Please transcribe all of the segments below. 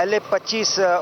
LA-25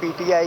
PTI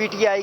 PTI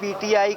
PTI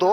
2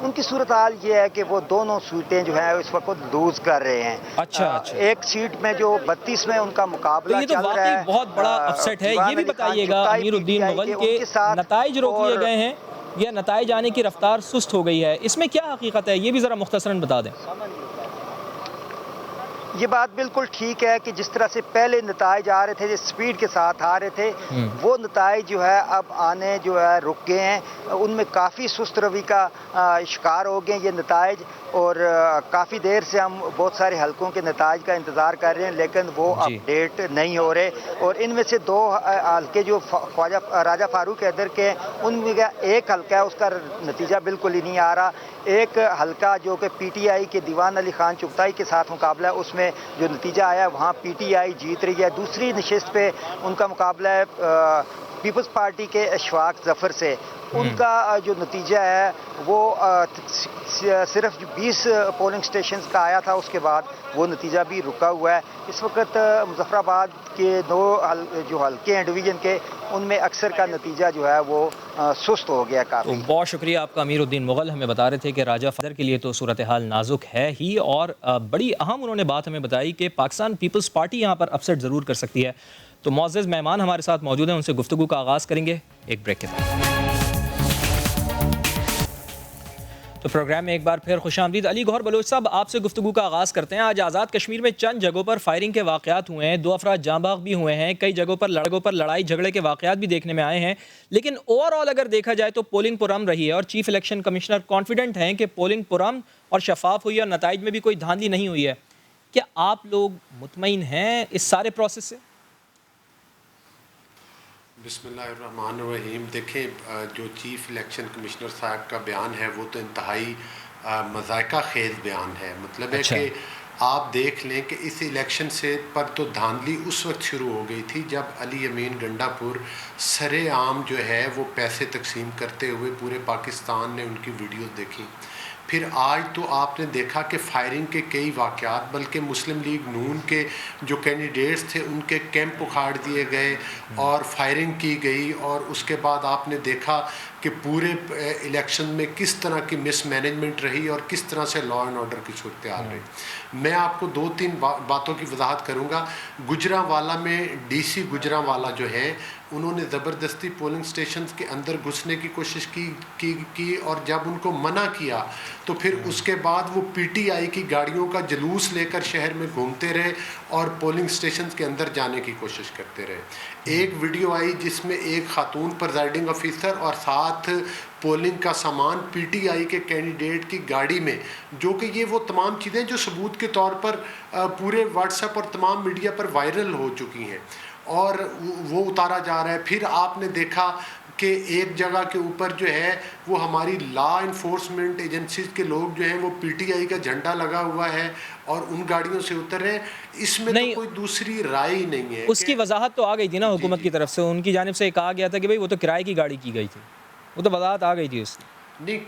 ان کی صورتحال یہ ہے کہ وہ دونوں سیٹیں جو ہیں اس وقت لوز کر رہے ہیں. اچھا ایک سیٹ میں جو 32 میں ان کا مقابلہ تو یہ تو چل رہا واقعی ہے. بہت بڑا اپسیٹ ہے. یہ بھی بتائیے گا امیر الدین مغل کہ نتائج روک لیے گئے ہیں یا نتائج آنے کی رفتار سست ہو گئی ہے, اس میں کیا حقیقت ہے, یہ بھی ذرا مختصراً بتا دیں. یہ بات بالکل ٹھیک ہے کہ جس طرح سے پہلے نتائج آ رہے تھے, جس سپیڈ کے ساتھ آ رہے تھے, وہ نتائج جو ہے اب آنے جو ہے رک گئے ہیں. ان میں کافی سست روی کا شکار ہو گئے ہیں یہ نتائج, اور کافی دیر سے ہم بہت سارے حلقوں کے نتائج کا انتظار کر رہے ہیں لیکن وہ اپڈیٹ نہیں ہو رہے. اور ان میں سے 2 حلقے جو راجہ فاروق حیدر کے ہیں, ان میں ایک حلقہ ہے اس کا نتیجہ بالکل ہی نہیں آ رہا. ایک حلقہ جو کہ پی ٹی آئی کے دیوان علی خان چغتائی کے ساتھ مقابلہ ہے, اس میں جو نتیجہ آیا وہاں پی ٹی آئی جیت رہی ہے. دوسری نشست پہ ان کا مقابلہ ہے پیپلز پارٹی کے اشفاق ظفر سے. ان کا جو نتیجہ ہے وہ صرف 20 پولنگ سٹیشنز کا آیا تھا, اس کے بعد وہ نتیجہ بھی رکا ہوا ہے. اس وقت مظفر آباد کے 2 جو حلقے ہیں ڈویژن کے, ان میں اکثر کا نتیجہ جو ہے وہ سست ہو گیا کافی. تو بہت شکریہ آپ کا امیر الدین مغل. ہمیں بتا رہے تھے کہ راجہ فادر کے لیے تو صورتحال نازک ہے ہی, اور بڑی اہم انہوں نے بات ہمیں بتائی کہ پاکستان پیپلز پارٹی یہاں پر اپسیٹ ضرور کر سکتی ہے. تو معزز مہمان ہمارے ساتھ موجود ہیں, ان سے گفتگو کا آغاز کریں گے ایک بریک کے بعد. تو پروگرام میں ایک بار پھر خوش آمدید. علی گوہر بلوچ صاحب, آپ سے گفتگو کا آغاز کرتے ہیں. آج آزاد کشمیر میں چند جگہوں پر فائرنگ کے واقعات ہوئے ہیں, 2 افراد جاں بحق بھی ہوئے ہیں, کئی جگہوں پر لڑائی جھگڑے کے واقعات بھی دیکھنے میں آئے ہیں. لیکن اوور آل اگر دیکھا جائے تو پولنگ پرامن رہی ہے, اور چیف الیکشن کمشنر کانفیڈنٹ ہیں کہ پولنگ پرامن اور شفاف ہوئی ہے, اور نتائج میں بھی کوئی دھاندلی نہیں ہوئی ہے. کیا آپ لوگ مطمئن ہیں اس سارے پروسیس سے؟ بسم اللہ الرحمن الرحیم. دیکھیں, جو چیف الیکشن کمشنر صاحب کا بیان ہے وہ تو انتہائی مذائقہ خیز بیان ہے. مطلب ہے کہ آپ دیکھ لیں کہ اس الیکشن سے پر تو دھاندلی اس وقت شروع ہو گئی تھی جب علی امین گنڈا پور سرے عام جو ہے وہ پیسے تقسیم کرتے ہوئے پورے پاکستان نے ان کی ویڈیوز دیکھی. پھر آج تو آپ نے دیکھا کہ فائرنگ کے کئی واقعات, بلکہ مسلم لیگ نون کے جو کینڈیڈیٹس تھے ان کے کیمپ اکھاڑ دیے گئے اور فائرنگ کی گئی. اور اس کے بعد آپ نے دیکھا کہ پورے الیکشن میں کس طرح کی مس مینجمنٹ رہی اور کس طرح سے لا اینڈ آرڈر کی صورتحال رہی. میں آپ کو 2-3 باتوں کی وضاحت کروں گا. گجرانوالہ میں ڈی سی گجرانوالہ جو ہے انہوں نے زبردستی پولنگ سٹیشنز کے اندر گھسنے کی کوشش کی اور جب ان کو منع کیا تو پھر اس کے بعد وہ پی ٹی آئی کی گاڑیوں کا جلوس لے کر شہر میں گھومتے رہے اور پولنگ سٹیشنز کے اندر جانے کی کوشش کرتے رہے. ایک ویڈیو آئی جس میں ایک خاتون پریزائڈنگ آفیسر اور ساتھ پولنگ کا سامان پی ٹی آئی کے کینڈیڈیٹ کی گاڑی میں, جو کہ یہ وہ تمام چیزیں جو ثبوت کے طور پر پورے واٹس ایپ اور تمام میڈیا پر وائرل ہو چکی ہیں, اور وہ اتارا جا رہا ہے. پھر آپ نے دیکھا کہ ایک جگہ کے اوپر جو ہے وہ ہماری لا انفورسمنٹ ایجنسیز کے لوگ جو ہیں وہ پی ٹی آئی کا جھنڈا لگا ہوا ہے اور ان گاڑیوں سے اتر رہے ہیں. اس میں تو کوئی دوسری رائے ہی نہیں ہے. اس کی وضاحت تو آ گئی تھی نا حکومت کی طرف سے, ان کی جانب سے کہا گیا تھا کہ بھئی وہ تو کرائے کی گاڑی کی گئی تھی, وہ تو وضاحت آ گئی تھی اس کی. نہیں,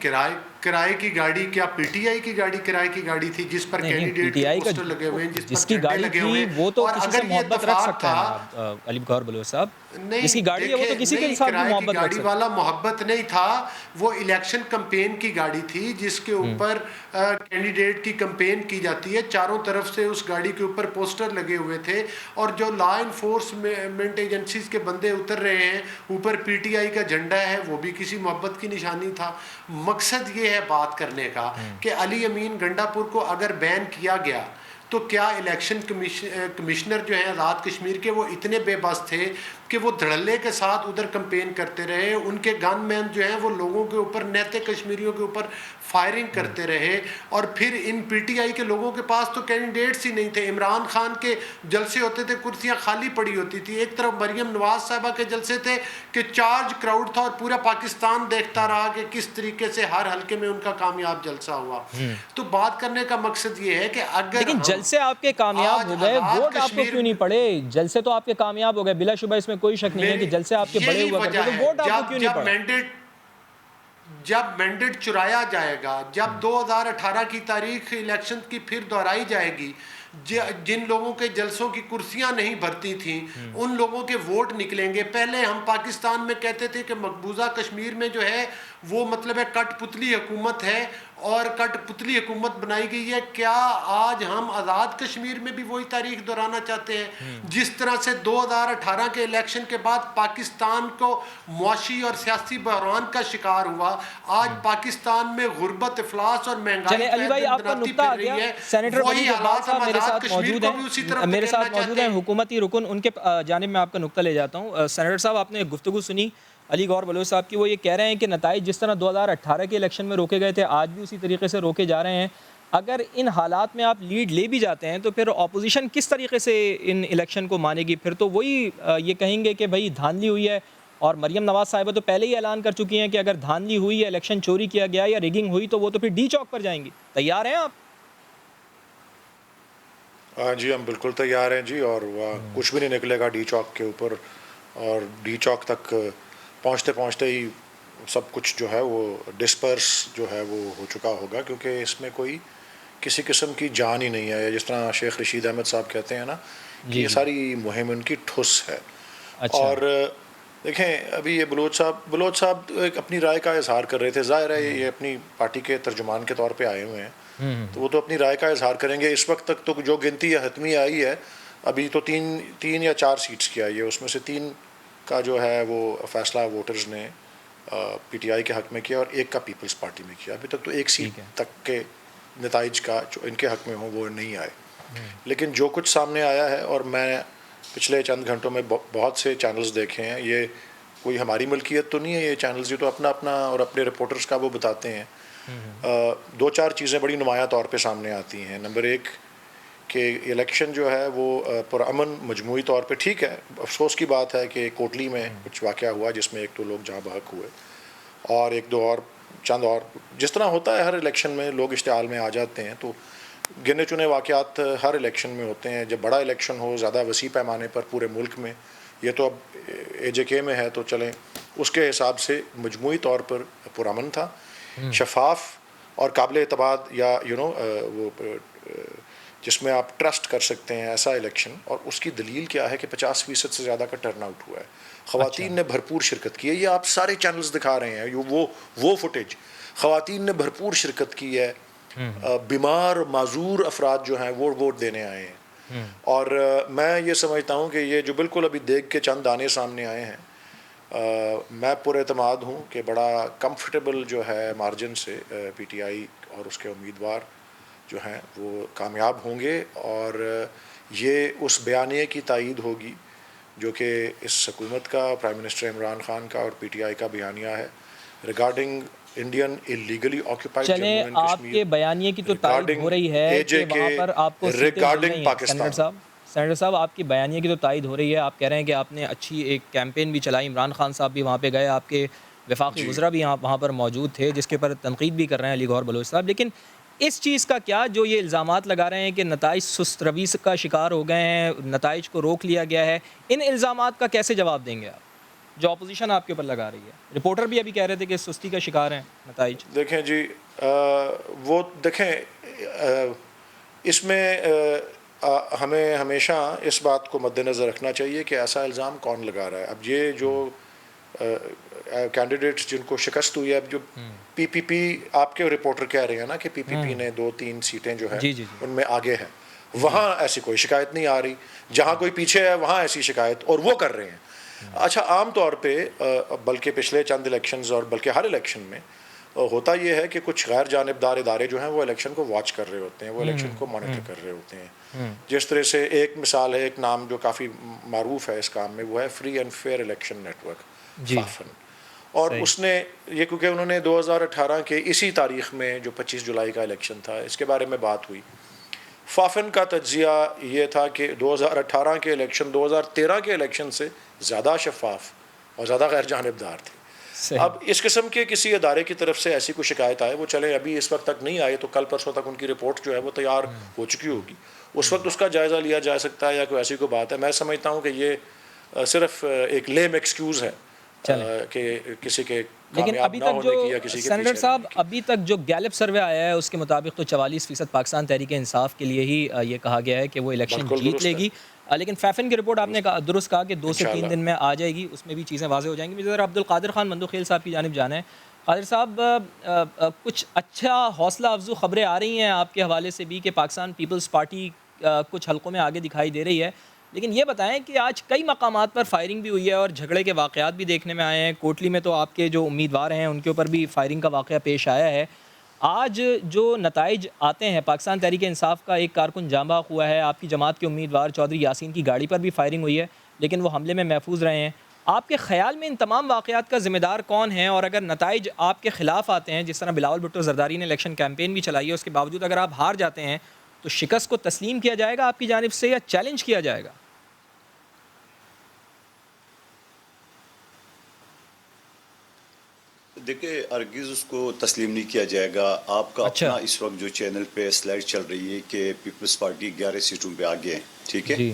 کرائے کی گاڑی کیا پی ٹی آئی کی گاڑی کرائے کی گاڑی تھی جس پر کینڈیڈیٹ کے پوسٹر لگے ہوئے ہیں, جس کی گاڑی تھی وہ تو کسی سے محبت رکھ سکتا ہے. علی گوہر بلوچ صاحب, جس کی گاڑی ہے وہ تو کسی کے ساتھ بھی محبت رکھ سکتا ہے. گاڑی والا محبت نہیں تھا, وہ الیکشن کمپین کی گاڑی تھی جس کے اوپر کینڈیڈیٹ کی کمپین کی جاتی ہے. چاروں طرف سے اس گاڑی کے اوپر پوسٹر لگے ہوئے تھے اور جو لا انفورسمنٹ ایجنسیز کے بندے اتر رہے ہیں, اوپر پی ٹی آئی کا جھنڈا ہے, وہ بھی کسی محبت کی نشانی تھا. مقصد یہ ہے بات کرنے کا کہ علی امین گنڈا پور کو اگر بین کیا گیا تو کیا الیکشن کمشنر جو ہیں آزاد کشمیر کے وہ اتنے بے بس تھے کہ وہ دھڑلے کے ساتھ ادھر کمپین کرتے رہے. ان کے گن مین جو ہیں وہ لوگوں کے اوپر, نیتے کشمیریوں کے اوپر فائرنگ کرتے رہے. اور پھر ان پی ٹی آئی کے لوگوں کے پاس تو کینڈیڈیٹس ہی نہیں تھے. عمران خان کے جلسے ہوتے تھے, کرسیاں خالی پڑی ہوتی تھی. ایک طرف مریم نواز صاحبہ کے جلسے تھے کہ چارج کراؤڈ تھا اور پورا پاکستان دیکھتا رہا کہ کس طریقے سے ہر حلقے میں ان کا کامیاب جلسہ ہوا. تو بات کرنے کا مقصد یہ ہے کہ اگر لیکن جلسے آپ کے کامیاب ہو گئے, ووٹ آپ کو کیوں نہیں پڑے؟ جلسے تو آپ کے کامیاب ہو گئے, بلا شبہ اس میں کوئی شک نہیں ہے کہ جلسے آپ کے بڑے ہوا کرتے, تو ووٹ آپ کو کیوں نہیں پڑے؟ جب مینڈیٹ چرایا جائے گا، جب 2018 کی تاریخ الیکشن کی پھر دہرائی جائے گی، جن لوگوں کے جلسوں کی کرسیاں نہیں بھرتی تھیں ان لوگوں کے ووٹ نکلیں گے. پہلے ہم پاکستان میں کہتے تھے کہ مقبوضہ کشمیر میں جو ہے وہ مطلب ہے کٹ پتلی حکومت ہے اور کٹ پتلی حکومت بنائی گئی ہے. کیا آج ہم آزاد کشمیر میں بھی وہی تاریخ دہرانا چاہتے ہیں؟ جس طرح سے 2018 کے الیکشن کے بعد پاکستان کو معاشی اور سیاسی بحران کا شکار ہوا، آج پاکستان میں غربت، افلاس اور مہنگائی علی بھائی آپ کا نقطہ آ گیا. سینیٹر ولی اقبال صاحب میرے ساتھ موجود ہیں حکومتی رکن، ان کے جانب میں آپ کا نقطہ لے جاتا ہوں. سینیٹر صاحب آپ نے گفتگو سنی علی گور بلوچ صاحب کی، وہ یہ کہہ رہے ہیں کہ نتائج جس طرح 2018 کے الیکشن میں روکے گئے تھے آج بھی اسی طریقے سے روکے جا رہے ہیں. اگر ان حالات میں آپ لیڈ لے بھی جاتے ہیں تو پھر اپوزیشن کس طریقے سے ان الیکشن کو مانے گی؟ پھر تو وہی یہ کہیں گے کہ بھائی دھاندلی ہوئی ہے، اور مریم نواز صاحبہ تو پہلے ہی اعلان کر چکی ہیں کہ اگر دھاندلی ہوئی ہے، الیکشن چوری کیا گیا یا ریگنگ ہوئی تو وہ تو پھر ڈی چوک پر جائیں گی. تیار ہیں آپ؟ جی ہم بالکل تیار ہیں جی، اور کچھ بھی نہیں نکلے گا ڈی چوک کے اوپر، اور ڈی چوک تک پہنچتے پہنچتے ہی سب کچھ جو ہے وہ ڈسپرس جو ہے وہ ہو چکا ہوگا، کیونکہ اس میں کوئی کسی قسم کی جان ہی نہیں ہے. جس طرح شیخ رشید احمد صاحب کہتے ہیں نا کہ یہ ساری مہم ان کی ٹھس ہے. اور دیکھیں ابھی یہ بلوچ صاحب ایک اپنی رائے کا اظہار کر رہے تھے. ظاہر ہے یہ اپنی پارٹی کے ترجمان کے طور پہ آئے ہوئے ہیں تو وہ تو اپنی رائے کا اظہار کریں گے. اس وقت تک تو جو گنتی حتمی آئی ہے ابھی تو تین یا 4 سیٹس کی آئی ہے، اس میں سے 3 کا جو ہے وہ فیصلہ ووٹرز نے پی ٹی آئی کے حق میں کیا اور 1 کا پیپلز پارٹی میں کیا. ابھی تک تو 1 سیٹ تک کے نتائج کا جو ان کے حق میں ہوں وہ نہیں آئے. لیکن جو کچھ سامنے آیا ہے، اور میں پچھلے چند گھنٹوں میں بہت سے چینلز دیکھے ہیں، یہ کوئی ہماری ملکیت تو نہیں ہے یہ چینلز، یہ تو اپنا اور اپنے رپورٹرز کا وہ بتاتے ہیں. 2-4 چیزیں بڑی نمایاں طور پہ سامنے آتی ہیں. نمبر 1 کہ الیکشن جو ہے وہ پرامن مجموعی طور پہ ٹھیک ہے. افسوس کی بات ہے کہ کوٹلی میں کچھ واقعہ ہوا جس میں 1-2 لوگ جاں بحق ہوئے، اور 1-2 اور چند اور جس طرح ہوتا ہے ہر الیکشن میں لوگ اشتعال میں آ جاتے ہیں. تو گنے چنے واقعات ہر الیکشن میں ہوتے ہیں. جب بڑا الیکشن ہو زیادہ وسیع پیمانے پر پورے ملک میں، یہ تو اب اے جے کے میں ہے تو چلیں اس کے حساب سے مجموعی طور پر پرامن تھا، شفاف اور قابل اعتماد، یا وہ جس میں آپ ٹرسٹ کر سکتے ہیں ایسا الیکشن. اور اس کی دلیل کیا ہے کہ 50% سے زیادہ کا ٹرن آؤٹ ہوا ہے. خواتین نے بھرپور شرکت کی ہے. یہ آپ سارے چینلز دکھا رہے ہیں وہ فوٹیج. خواتین نے بھرپور شرکت کی ہے. بیمار معذور افراد جو ہیں وہ ووٹ دینے آئے ہیں. اور میں یہ سمجھتا ہوں کہ یہ جو بالکل ابھی دیکھ کے چند دانے سامنے آئے ہیں، میں پر اعتماد ہوں کہ بڑا کمفرٹیبل جو ہے مارجن سے پی ٹی آئی اور اس کے امیدوار جو ہیں وہ کامیاب ہوں گے. اور یہ اس بیانیے کی تائید ہوگی جو کہ اس حکومت کا، پرائم منسٹر عمران خان کا اور پی ٹی آئی کا بیانیہ ہے regarding Indian illegally occupied Jammu and Kashmir. آپ کے بیانیے کی تو تائید ہو رہی ہے کہ وہاں پر آپ کو ریگارڈنگ پاکستان. سینیٹر صاحب آپ کی بیانیے کی تو تائید ہو رہی ہے. آپ کہہ رہے ہیں کہ آپ نے اچھی ایک کیمپین بھی چلائی، عمران خان صاحب بھی وہاں پہ گئے، آپ کے وفاقی وزراء بھی وہاں پر موجود تھے جس کے پر تنقید بھی کر رہے ہیں علی گور بلوچ صاحب. لیکن اس چیز کا کیا جو یہ الزامات لگا رہے ہیں کہ نتائج سست روی کا شکار ہو گئے ہیں، نتائج کو روک لیا گیا ہے، ان الزامات کا کیسے جواب دیں گے آپ جو اپوزیشن آپ کے اوپر لگا رہی ہے؟ رپورٹر بھی ابھی کہہ رہے تھے کہ سستی کا شکار ہیں نتائج. دیکھیں جی وہ دیکھیں اس میں ہمیں ہمیشہ اس بات کو مد نظر رکھنا چاہیے کہ ایسا الزام کون لگا رہا ہے. اب یہ جو کینڈیڈیٹس جن کو شکست ہوئی ہے، اب جو پی پی پی آپ کے رپورٹر کہہ رہے ہیں نا کہ پی پی پی نے 2-3 سیٹیں جو ہیں ان میں آگے ہیں، وہاں ایسی کوئی شکایت نہیں آ رہی. جہاں کوئی پیچھے ہے وہاں ایسی شکایت، اور وہ کر رہے ہیں. اچھا عام طور پہ بلکہ پچھلے چند الیکشنز اور بلکہ ہر الیکشن میں ہوتا یہ ہے کہ کچھ غیر جانبدار ادارے جو ہیں وہ الیکشن کو واچ کر رہے ہوتے ہیں، وہ الیکشن کو مانیٹر کر رہے ہوتے ہیں. جس طرح سے ایک مثال ہے، ایک نام جو کافی معروف ہے اس کام میں، وہ ہے free and fair election network, FAFEN. اور اس نے یہ کیونکہ انہوں نے 2018 کے اسی تاریخ میں جو 25 جولائی کا الیکشن تھا اس کے بارے میں بات ہوئی، فافن کا تجزیہ یہ تھا کہ 2018 کے الیکشن 2013 کے الیکشن سے زیادہ شفاف اور زیادہ غیر جانبدار تھے. اب اس قسم کے کسی ادارے کی طرف سے ایسی کوئی شکایت آئے، وہ چلے ابھی اس وقت تک نہیں آئے تو کل پرسوں تک ان کی رپورٹ جو ہے وہ تیار ہو چکی ہوگی، اس وقت اس کا جائزہ لیا جا سکتا ہے یا کوئی ایسی کوئی بات ہے. میں سمجھتا ہوں کہ یہ صرف ایک لیم ایکسکیوز ہے کہ کسی کے لیکن کامیاب ابھی نہ تک ہونے جو کی یا کسی کے سینیٹر پیچھے صاحب رہنے کی۔ ابھی تک جو گیلپ سروے آیا ہے اس کے مطابق تو 44% پاکستان تحریک انصاف کے لیے ہی یہ کہا گیا ہے کہ وہ الیکشن بالکل جیت درست لے ہے۔ گی، لیکن فیفن کی رپورٹ آپ نے درست کہا کہ 2 سے 3 انشاءاللہ۔ دن میں آ جائے گی، اس میں بھی چیزیں واضح ہو جائیں گی۔ مجھے ذرا عبدالقادر خان مندوخیل صاحب کی جانب جانا ہے۔ قادر صاحب، کچھ اچھا حوصلہ افزو خبریں آ رہی ہیں آپ کے حوالے سے بھی کہ پاکستان پیپلز پارٹی کچھ حلقوں میں آگے دکھائی دے رہی ہے، لیکن یہ بتائیں کہ آج کئی مقامات پر فائرنگ بھی ہوئی ہے اور جھگڑے کے واقعات بھی دیکھنے میں آئے ہیں۔ کوٹلی میں تو آپ کے جو امیدوار ہیں ان کے اوپر بھی فائرنگ کا واقعہ پیش آیا ہے۔ آج جو نتائج آتے ہیں، پاکستان تحریک انصاف کا ایک کارکن جاں بحق ہوا ہے، آپ کی جماعت کے امیدوار چودھری یاسین کی گاڑی پر بھی فائرنگ ہوئی ہے لیکن وہ حملے میں محفوظ رہے ہیں۔ آپ کے خیال میں ان تمام واقعات کا ذمہ دار کون ہے، اور اگر نتائج آپ کے خلاف آتے ہیں، جس طرح بلاول بھٹو زرداری نے الیکشن کیمپین بھی چلائی ہے، اس کے باوجود اگر آپ ہار جاتے ہیں تو شکست کو تسلیم کیا جائے گا آپ کی جانب سے یا چیلنج کیا جائے گا؟ دیکھیں ہرگز اس کو تسلیم نہیں کیا جائے گا۔ آپ کا اچھا، اپنا اس وقت جو چینل پہ سلائڈ چل رہی ہے کہ پیپلز پارٹی 11 سیٹوں پہ آگے ہیں، ٹھیک ہے، جی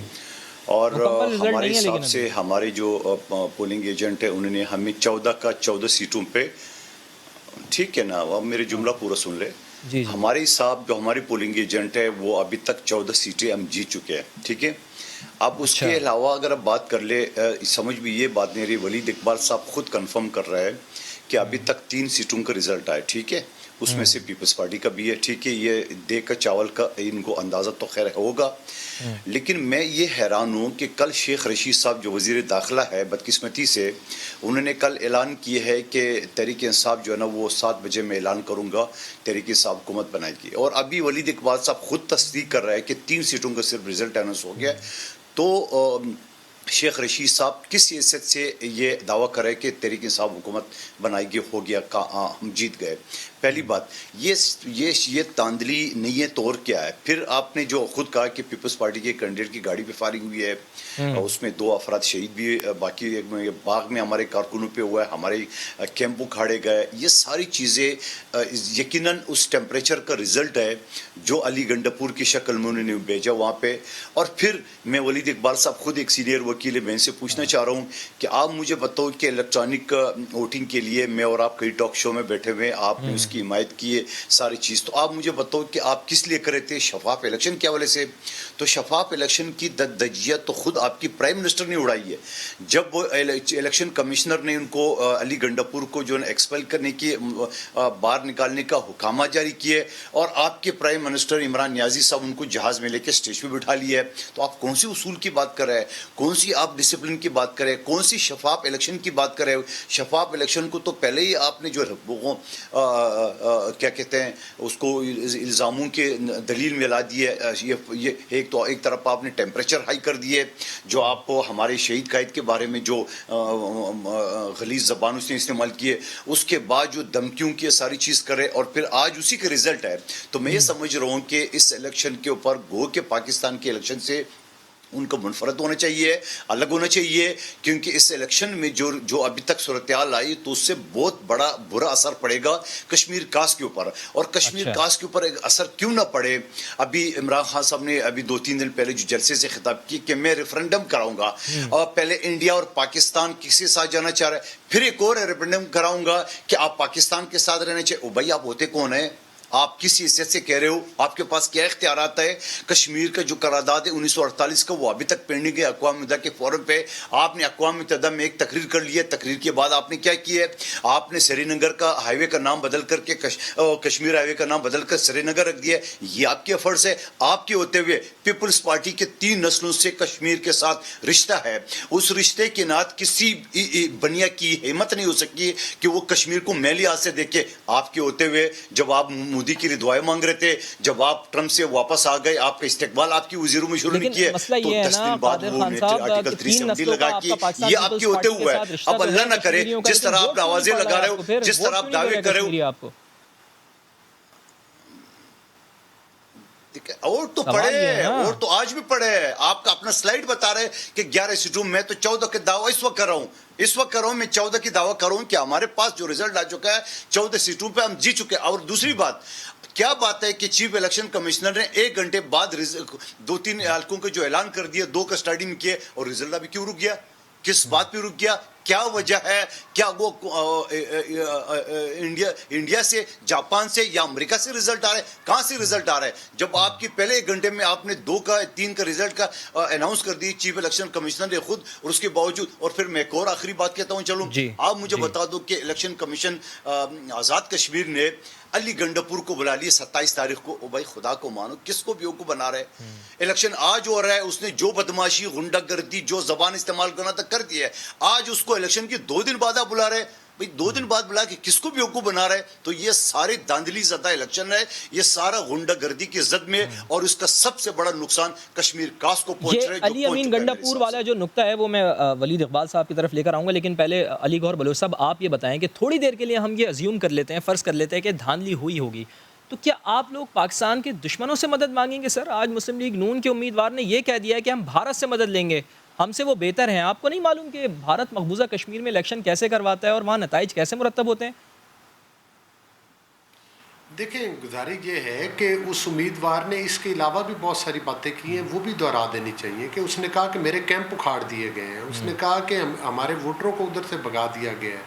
اور مکمل رزلٹ ہمارے نہیں ہے، حساب لیکن سے ہمارے جو پولنگ ایجنٹ ہے انہوں نے ہمیں 14 کا 14 سیٹوں پہ، ٹھیک ہے نا، اب میرے جملہ پورا سن لے، جی جی ہمارے حساب جو ہماری پولنگ ایجنٹ ہے وہ ابھی تک 14 سیٹیں ہم جیت چکے ہیں، ٹھیک ہے۔ اب اس اچھا، کے علاوہ اگر آپ بات کر لے، سمجھ بھی یہ بات نہیں رہی، ولید اقبال صاحب خود کنفرم کر رہا ہے کہ ابھی تک 3 سیٹوں کا رزلٹ آئے، ٹھیک ہے، اس میں سے پیپلز پارٹی کا بھی ہے، ٹھیک ہے، یہ دیکھ کر چاول کا ان کو اندازہ تو خیر ہوگا، لیکن میں یہ حیران ہوں کہ کل شیخ رشید صاحب جو وزیر داخلہ ہے، بدقسمتی سے انہوں نے کل اعلان کیا ہے کہ تحریک انصاف جو ہے نا وہ 7 بجے میں اعلان کروں گا تحریک انصاف حکومت بنائے گی، اور ابھی ولید اقبال صاحب خود تصدیق کر رہا ہے کہ 3 سیٹوں کا صرف رزلٹ اناؤنس ہو گیا ہے۔ تو شیخ رشید صاحب کس حیثیت سے یہ دعویٰ کرے کہ تحریک انصاف حکومت بنائی گی، ہو گیا، ہم جیت گئے؟ پہلی بات یہ تاندلی نیت طور کیا ہے؟ پھر آپ نے جو خود کہا کہ پیپلز پارٹی کے کینڈیڈیٹ کی گاڑی پہ فائرنگ ہوئی ہے، اس میں 2 افراد شہید بھی، باقی باغ میں ہمارے کارکنوں پہ ہوا ہے، ہمارے کیمپ اکھاڑے گئے، یہ ساری چیزیں یقیناً اس ٹیمپریچر کا رزلٹ ہے جو علی گنڈپور کی شکل میں انہوں نے بھیجا وہاں پہ۔ اور پھر میں ولید اقبال صاحب خود ایک سینئر وکیل ہے، میں ان سے پوچھنا چاہ رہا ہوں کہ آپ مجھے بتاؤ کہ الیکٹرانک ووٹنگ کے لیے میں اور آپ کئی ٹاک شو میں بیٹھے ہوئے، آپ نے اس کی حمایت کی ہے ساری چیز، تو آپ مجھے بتاؤ کہ آپ کس لیے کرے تھے؟ شفاف الیکشن کے حوالے سے؟ تو شفاف الیکشن کی دجیت تو خود آپ کی پرائم منسٹر نے اڑائی ہے، جب وہ الیکشن کمشنر نے ان کو علی گنڈپور کو جو ہے ایکسپیل کرنے کی، باہر نکالنے کا حکامہ جاری کیے، اور آپ کے پرائم منسٹر عمران نیازی صاحب ان کو جہاز میں لے کے اسٹیج پہ بٹھا لیا ہے، تو آپ کون سی اصول کی بات کر رہے ہیں؟ کون سی آپ ڈسپلن کی بات کر رہے ہیں؟ کون سی شفاف الیکشن کی بات کر رہے ہیں؟ شفاف الیکشن کو تو پہلے ہی آپ نے جو کیا کہتے ہیں اس کو الزاموں کے دلیل میں لا دی ہے، یہ ایک طرف آپ نے ٹیمپریچر ہائی کر دیے، جو آپ ہمارے شہید قائد کے بارے میں جو غلیظ زبان اس نے استعمال کیے، اس کے بعد جو دھمکیوں کی ساری چیز کرے، اور پھر آج اسی کا رزلٹ ہے۔ تو میں یہ سمجھ رہا ہوں کہ اس الیکشن کے اوپر گو کہ پاکستان کے الیکشن سے ان کو منفرد ہونا چاہیے، الگ ہونا چاہیے، کیونکہ اس الیکشن میں جو ابھی تک صورتحال آئی تو اس سے بہت بڑا برا اثر پڑے گا کشمیر کاسٹ کے اوپر، اور کشمیر کاسٹ کے اوپر ایک اثر کیوں نہ پڑے؟ ابھی عمران خان صاحب نے ابھی 2-3 دن پہلے جو جلسے سے خطاب کی کہ میں ریفرنڈم کراؤں گا، اور پہلے انڈیا اور پاکستان کسی ساتھ جانا چاہ رہے ہیں، پھر ایک اور ریفرنڈم کراؤں گا کہ آپ پاکستان کے ساتھ رہنا چاہیے۔ او بھائی آپ ہوتے کون ہیں؟ آپ کس حیثیت سے کہہ رہے ہو؟ آپ کے پاس کیا اختیارات ہے؟ کشمیر کا جو قرارداد ہے 1948 کا وہ ابھی تک پینڈنگ ہے اقوام متحدہ کے فورم پہ، آپ نے اقوام متحدہ میں ایک تقریر کر لی ہے، تقریر کے بعد آپ نے کیا کیا ہے؟ آپ نے سری نگر کا ہائی وے کا نام بدل کر کے کشمیر ہائی وے کا نام بدل کر سری نگر رکھ دیا ہے۔ یہ آپ کے ایفرٹس ہے، آپ کے ہوتے ہوئے پیپلز پارٹی کے 3 نسلوں سے کشمیر کے ساتھ رشتہ ہے، اس رشتے کے نات کسی بنیا کی ہمت نہیں ہو سکی کہ وہ کشمیر کو میلی ہاتھ سے دیکھے۔ آپ کے ہوتے ہوئے جب آپ مودی کی دعائیں مانگ رہے تھے، جب آپ ٹرمپ سے واپس آ گئے، آپ کا استقبال آپ کی وزیروں میں شروع نہیں کیا، تو 10 دن بعد وہ آرٹیکل 370 لگا کے یہ آپ کے ہوتے ہوئے ہے۔ اب اللہ نہ کرے جس طرح آپ آوازیں لگا رہے ہو، جس طرح آپ دعوے کر رہے ہو، اور تو پڑھے، اور تو آج بھی پڑھے، آپ کا اپنا سلائیڈ بتا رہے کہ 11 سیٹوں میں تو 14 کے دعویٰ اس وقت کر رہا ہوں، میں 14 کی دعویٰ کر رہا ہوں کہ ہمارے پاس جو رزلٹ آ چکا ہے 14 سیٹوں پہ ہم جیت چکے ہیں۔ اور دوسری بات کیا بات ہے کہ چیف الیکشن کمشنر نے 1 گھنٹے بعد 2-3 حلقوں کے جو اعلان کر دیے، 2 کا اسٹارٹنگ میں کیے، اور رزلٹ ابھی کیوں رک گیا؟ کس بات پہ رک گیا؟ کیا وجہ ہے, کیا وہ انڈیا سے, جاپان سے یا امریکہ سے رزلٹ آ رہا ہے, کہاں سے رزلٹ آ رہا ہے؟ جب آپ کی پہلے 1 گھنٹے میں آپ نے 2 کا 3 کا رزلٹ کا اناؤنس کر دی چیف الیکشن کمشنر نے خود, اور اس کے باوجود, اور پھر میں ایک اور آخری بات کہتا ہوں, چلو آپ مجھے بتا دو کہ الیکشن کمیشن آزاد کشمیر نے علی گنڈاپور کو بلا لیے 27 تاریخ کو. او بھائی خدا کو مانو, کس کو بیوقوف بنا رہے ہیں؟ الیکشن آج ہو رہا ہے, اس نے جو بدماشی, غنڈہ گردی, جو زبان استعمال کرنا تھا کر دیا ہے. آج اس کو الیکشن کی 2 دن بعد آپ بلا رہے ہیں. بھائی 2 دن بعد بلا کے کس کو بیوقوف بنا رہے ہیں؟ تو یہ سارے دھاندلی زدہ الیکشن ہے, یہ سارا غنڈہ گردی کی زد میں, اور اس کا سب سے بڑا نقصان کشمیر کاس کو پہنچ رہا ہے. علی امین گنڈاپور والا جو نقطہ ہے وہ میں ولید اقبال صاحب کی طرف لے کر آؤں گا, لیکن پہلے علی گوہر بلوچ صاحب آپ یہ بتائیں کہ تھوڑی دیر کے لیے ہم یہ ازیوم کر لیتے ہیں, فرض کر لیتے ہیں کہ دھاندلی ہوئی ہوگی, تو کیا آپ لوگ پاکستان کے دشمنوں سے مدد مانگیں گے؟ سر آج مسلم لیگ نون کے امیدوار نے یہ کہہ دیا ہے کہ ہم بھارت سے مدد لیں گے, ہم سے وہ بہتر ہیں. آپ کو نہیں معلوم کہ بھارت مقبوضہ کشمیر میں الیکشن کیسے کرواتا ہے اور وہاں نتائج کیسے مرتب ہوتے ہیں؟ دیکھیں, گزارش یہ ہے کہ اس امیدوار نے اس کے علاوہ بھی بہت ساری باتیں کی ہیں, وہ بھی دہرا دینی چاہیے. کہ اس نے کہا کہ میرے کیمپ اکھاڑ دیے گئے ہیں, اس نے کہا کہ ہمارے ووٹروں کو ادھر سے بھگا دیا گیا ہے.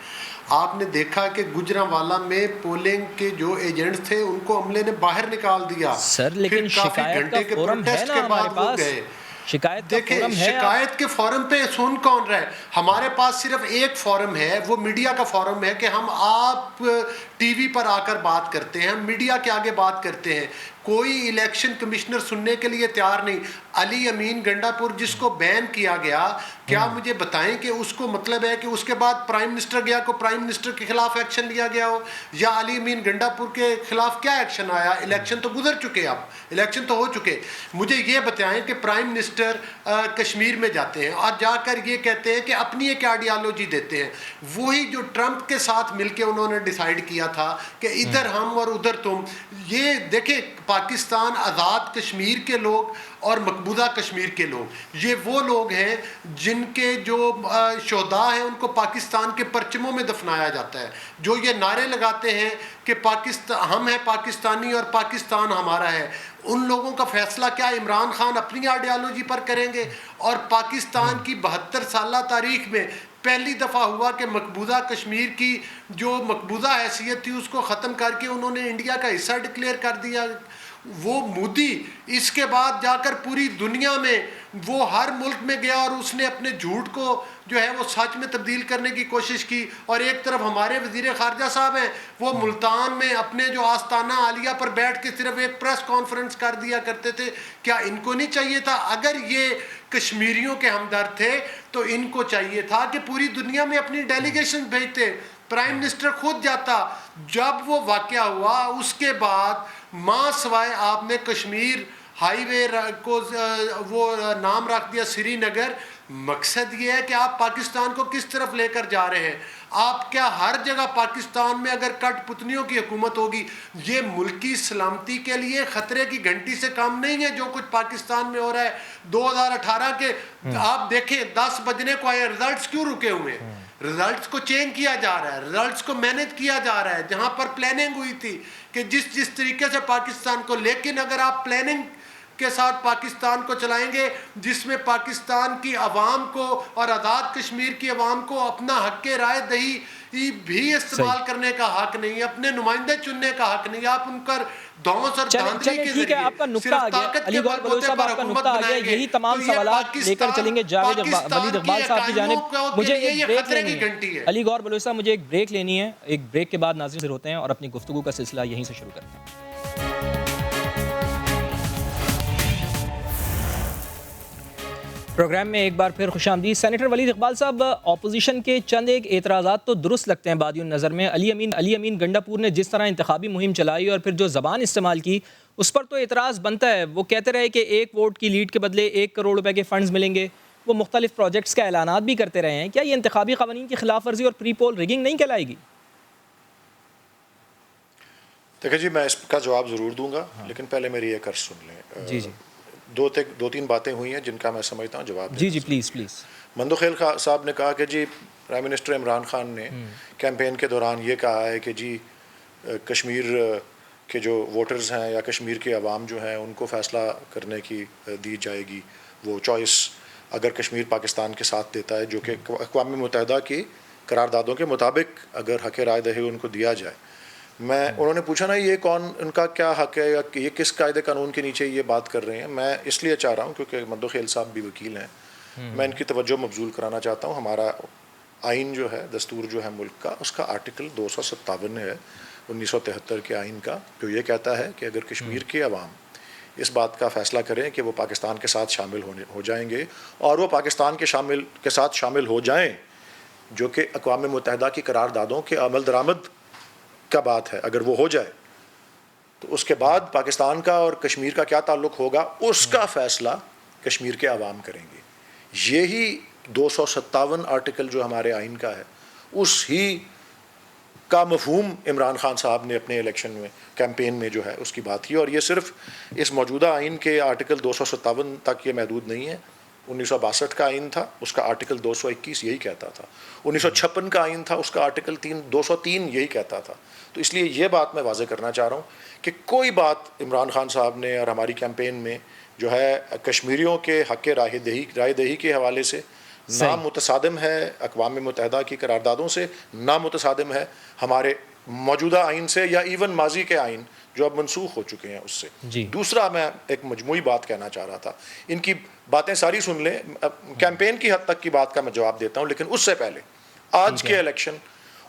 آپ نے دیکھا کہ گجرانوالہ میں پولنگ کے جو ایجنٹس تھے ان کو عملے نے باہر نکال دیا. سر لیکن شکایت کا فورم ہے نا ہمارے پاس, شکایت کے فورم پہ سن کون رہا ہے؟ ہمارے پاس صرف ایک فورم ہے, وہ میڈیا کا فورم ہے کہ ہم آپ ٹی وی پر آ کر بات کرتے ہیں, ہم میڈیا کے آگے بات کرتے ہیں. کوئی الیکشن کمشنر سننے کے لیے تیار نہیں. علی امین گنڈاپور جس کو بین کیا گیا, کیا مجھے بتائیں کہ اس کو مطلب ہے کہ اس کے بعد پرائم منسٹر گیا کو پرائم منسٹر کے خلاف ایکشن لیا گیا ہو, یا علی امین گنڈاپور کے خلاف کیا ایکشن آیا؟ الیکشن تو گزر چکے, اب الیکشن تو ہو چکے. مجھے یہ بتائیں کہ پرائم منسٹر کشمیر میں جاتے ہیں اور جا کر یہ کہتے ہیں کہ اپنی ایک آئیڈیالوجی دیتے ہیں, وہی جو ٹرمپ کے ساتھ مل کے انہوں نے ڈیسائیڈ کیا تھا کہ ادھر ہم اور ادھر تم. یہ دیکھیں, پاکستان آزاد کشمیر کے لوگ اور مقبوضہ کشمیر کے لوگ, یہ وہ لوگ ہیں جن کے جو شہداء ہیں ان کو پاکستان کے پرچموں میں دفنایا جاتا ہے, جو یہ نعرے لگاتے ہیں کہ پاکستان ہم ہیں پاکستانی اور پاکستان ہمارا ہے. ان لوگوں کا فیصلہ کیا عمران خان اپنی آئیڈیالوجی پر کریں گے؟ اور پاکستان کی 72 سالہ تاریخ میں پہلی دفعہ ہوا کہ مقبوضہ کشمیر کی جو مقبوضہ حیثیت تھی اس کو ختم کر کے انہوں نے انڈیا کا حصہ ڈکلیئر کر دیا. وہ مودی اس کے بعد جا کر پوری دنیا میں وہ ہر ملک میں گیا اور اس نے اپنے جھوٹ کو جو ہے وہ سچ میں تبدیل کرنے کی کوشش کی. اور ایک طرف ہمارے وزیر خارجہ صاحب ہیں, وہ ملتان میں اپنے جو آستانہ عالیہ پر بیٹھ کے صرف ایک پریس کانفرنس کر دیا کرتے تھے. کیا ان کو نہیں چاہیے تھا, اگر یہ کشمیریوں کے ہمدرد تھے تو ان کو چاہیے تھا کہ پوری دنیا میں اپنی ڈیلیگیشن بھیجتے؟ پرائم منسٹر خود جاتا. جب وہ واقعہ ہوا اس کے بعد ماں سوائے آپ نے کشمیر ہائی وے کو وہ نام رکھ دیا سری نگر. مقصد یہ ہے کہ آپ پاکستان کو کس طرف لے کر جا رہے ہیں؟ آپ کیا ہر جگہ پاکستان میں اگر کٹ پتلیوں کی حکومت ہوگی, یہ ملکی سلامتی کے لیے خطرے کی گھنٹی سے کم نہیں ہے جو کچھ پاکستان میں ہو رہا ہے. 2018 کے آپ دیکھیں 10 بجنے کو آئے, ریزلٹس کیوں رکے ہوئے ہیں؟ ریزلٹس کو چینج کیا جا رہا ہے, ریزلٹس کو مینیج کیا جا رہا ہے. جہاں پر پلاننگ ہوئی تھی کہ جس طریقے سے پاکستان کو, لیکن اگر آپ پلاننگ کے ساتھ پاکستان کو چلائیں گے جس میں پاکستان کی عوام کو اور آزاد کشمیر کی عوام کو اپنا حق رائے دہی بھی استعمال کرنے کا حق نہیں, اپنے نمائندے چننے کا حق نہیں, آپ ان پر دھونس اور دھاندلی کے ذریعے آپ کا نقطہ آ گیا. علی گوہر بلوچ صاحب آپ کا نقطہ آ گیا, یہی تمام سوالات لے کر چلیں گے جاوید ولید اقبال صاحب کی جانب. مجھے ایک بریک لینی ہے علی گوہر بلوچ صاحب, مجھے ایک بریک لینی ہے. ایک بریک کے بعد ناظرین حاضر ہوتے ہیں اور اپنی گفتگو کا سلسلہ یہیں سے شروع کرتے ہیں. پروگرام میں ایک بار پھر خوش آمدید. سینیٹر ولید اقبال صاحب, اپوزیشن کے چند ایک اعتراضات تو درست لگتے ہیں بادی النظر میں. علی امین گنڈاپور نے جس طرح انتخابی مہم چلائی اور پھر جو زبان استعمال کی اس پر تو اعتراض بنتا ہے. وہ کہتے رہے کہ 1 ووٹ کی لیڈ کے بدلے 1 کروڑ روپے کے فنڈز ملیں گے. وہ مختلف پروجیکٹس کا اعلانات بھی کرتے رہے ہیں. کیا یہ انتخابی قوانین کی خلاف ورزی اور پری پول ریگنگ نہیں کہلائے گی؟ دیکھیں جی, میں اس کا جواب ضرور دوں گا, لیکن پہلے میری ایک عرض سن لیں. جی جی, 2-3 باتیں ہوئی ہیں جن کا میں سمجھتا ہوں جواب. جی پلیز. مندوخیل صاحب نے کہا کہ g prime minister Imran Khan نے کیمپین کے دوران یہ کہا ہے کہ جی کشمیر کے جو ووٹرز ہیں یا کشمیر کے عوام جو ہیں ان کو فیصلہ کرنے کی دی جائے گی, وہ چوائس اگر کشمیر پاکستان کے ساتھ دیتا ہے جو کہ اقوام متحدہ کی قراردادوں کے مطابق اگر حق رائے دہی ان کو دیا جائے. انہوں نے پوچھا نا یہ کون ان کا کیا حق ہے یا یہ کس قاعدے قانون کے نیچے یہ بات کر رہے ہیں. میں اس لیے چاہ رہا ہوں کیونکہ مدو خیل صاحب بھی وکیل ہیں, میں ان کی توجہ مبذول کرانا چاہتا ہوں. ہمارا آئین جو ہے, دستور جو ہے ملک کا, اس کا آرٹیکل 257 ہے 1973 کے آئین کا, جو یہ کہتا ہے کہ اگر کشمیر کے عوام اس بات کا فیصلہ کریں کہ وہ پاکستان کے ساتھ شامل ہو جائیں گے اور وہ پاکستان کے ساتھ شامل ہو جائیں, جو کہ اقوام متحدہ کی قراردادوں کے عمل درآمد کا بات ہے, اگر وہ ہو جائے تو اس کے بعد پاکستان کا اور کشمیر کا کیا تعلق ہوگا اس کا فیصلہ کشمیر کے عوام کریں گے. یہی 257 آرٹیکل جو ہمارے آئین کا ہے, اس ہی کا مفہوم عمران خان صاحب نے اپنے الیکشن میں کیمپین میں جو ہے اس کی بات کی. اور یہ صرف اس موجودہ آئین کے آرٹیکل 257 تک یہ محدود نہیں ہے. 1962 کا آئین تھا, اس کا آرٹیکل 221 یہی کہتا تھا. 1956 کا آئین تھا, اس کا آرٹیکل 203 یہی کہتا تھا. تو اس لیے یہ بات میں واضح کرنا چاہ رہا ہوں کہ کوئی بات عمران خان صاحب نے اور ہماری کیمپین میں جو ہے کشمیریوں کے حق رائے دہی کے حوالے سے نہ متصادم ہے اقوام متحدہ کی قراردادوں سے, نہ متصادم ہے ہمارے موجودہ آئین سے یا ایون ماضی کے آئین جو اب منسوخ ہو چکے ہیں اس سے. دوسرا میں ایک مجموعی بات کہنا چاہ رہا تھا, ان کی باتیں ساری سن لیں, کیمپین کی حد تک کی بات کا میں جواب دیتا ہوں, لیکن اس سے پہلے آج کے الیکشن